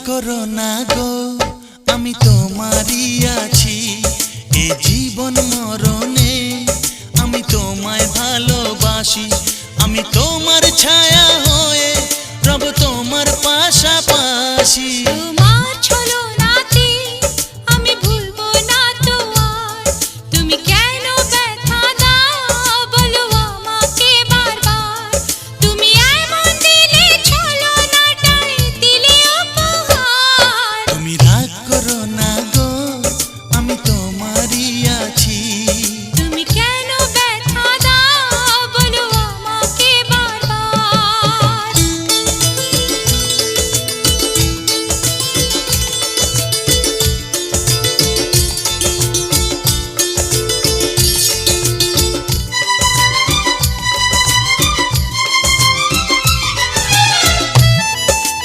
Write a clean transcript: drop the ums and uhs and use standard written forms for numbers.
করো না গো, আমি তোমারই আছি। এ জীবন মরণে আমি তোমায় ভালোবাসি। আমি তোমার ছায়া হয়ে রব তোমার পাশাপাশি।